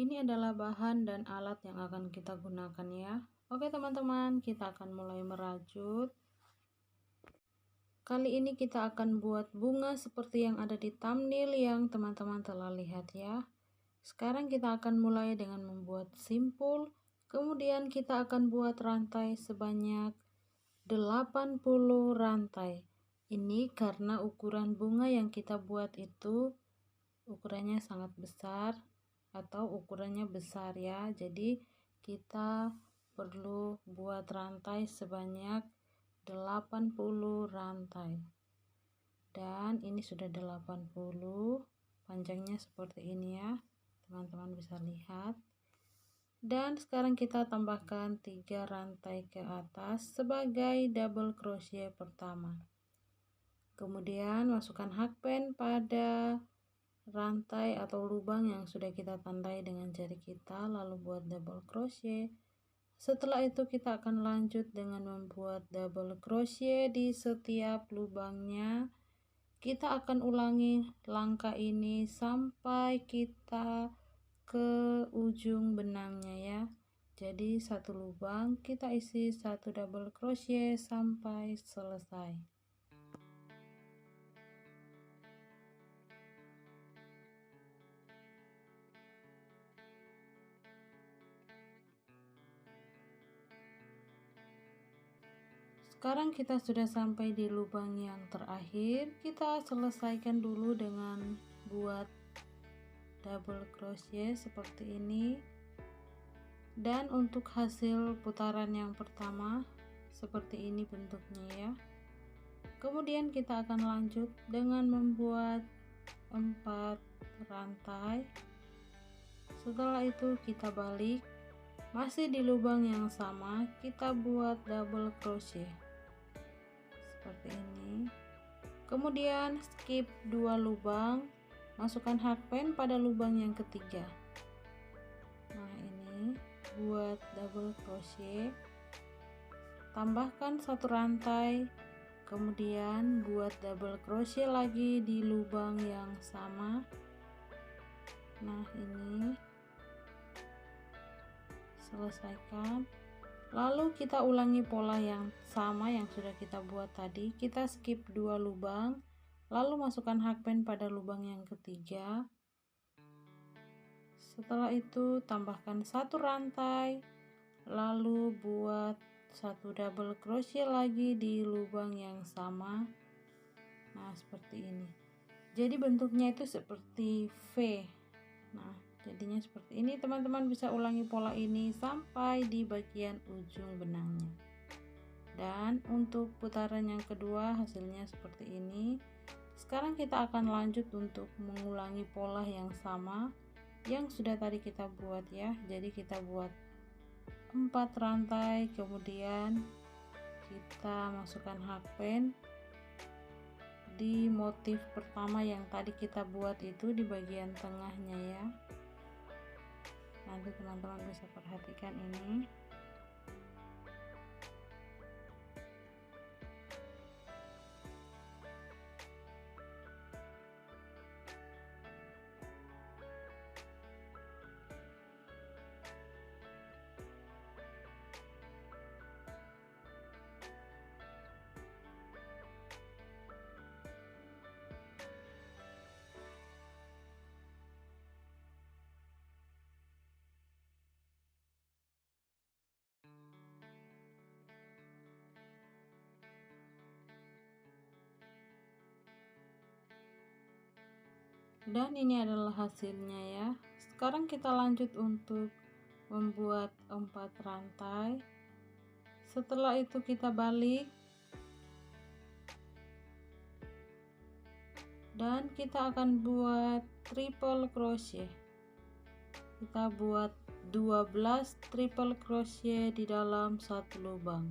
Ini adalah bahan dan alat yang akan kita gunakan ya. Oke teman-teman, kita akan mulai merajut. Kali ini kita akan buat bunga seperti yang ada di thumbnail yang teman-teman telah lihat ya. Sekarang kita akan mulai dengan membuat simpul. Kemudian kita akan buat rantai sebanyak 80 rantai. Ini karena ukuran bunga yang kita buat itu ukurannya sangat besar atau ukurannya besar ya. Jadi kita perlu buat rantai sebanyak 80 rantai. Dan ini sudah 80, panjangnya seperti ini ya. Teman-teman bisa lihat. Dan sekarang kita tambahkan 3 rantai ke atas sebagai double crochet pertama. Kemudian masukkan hakpen pada rantai atau lubang yang sudah kita tandai dengan jari kita, lalu buat double crochet. Setelah itu kita akan lanjut dengan membuat double crochet di setiap lubangnya. Kita akan ulangi langkah ini sampai kita ke ujung benangnya ya. Jadi satu lubang kita isi satu double crochet sampai selesai. Sekarang kita sudah sampai di lubang yang terakhir. Kita selesaikan dulu dengan buat double crochet seperti ini. Dan untuk hasil putaran yang pertama seperti ini bentuknya ya. Kemudian kita akan lanjut dengan membuat 4 rantai. Setelah itu kita balik, masih di lubang yang sama kita buat double crochet seperti ini. Kemudian skip 2 lubang, masukkan hakpen pada lubang yang ketiga. Nah ini buat double crochet, tambahkan 1 rantai, kemudian buat double crochet lagi di lubang yang sama. Nah ini selesaikan, lalu kita ulangi pola yang sama yang sudah kita buat tadi. Kita skip 2 lubang, lalu masukkan hakpen pada lubang yang ketiga. Setelah itu tambahkan 1 rantai, lalu buat 1 double crochet lagi di lubang yang sama. Nah seperti ini, jadi bentuknya itu seperti V. Nah jadinya seperti ini. Teman-teman bisa ulangi pola ini sampai di bagian ujung benangnya. Dan untuk putaran yang kedua hasilnya seperti ini. Sekarang kita akan lanjut untuk mengulangi pola yang sama yang sudah tadi kita buat ya. Jadi kita buat 4 rantai, kemudian kita masukkan hakpen di motif pertama yang tadi kita buat itu di bagian tengahnya ya. Nanti teman-teman bisa perhatikan ini. Dan ini adalah hasilnya ya. Sekarang kita lanjut untuk membuat 4 rantai. Setelah itu kita balik dan kita akan buat triple crochet. Kita buat 12 triple crochet di dalam satu lubang.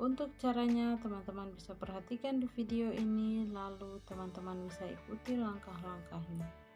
Untuk caranya teman-teman bisa perhatikan di video ini, lalu teman-teman bisa ikuti langkah-langkahnya.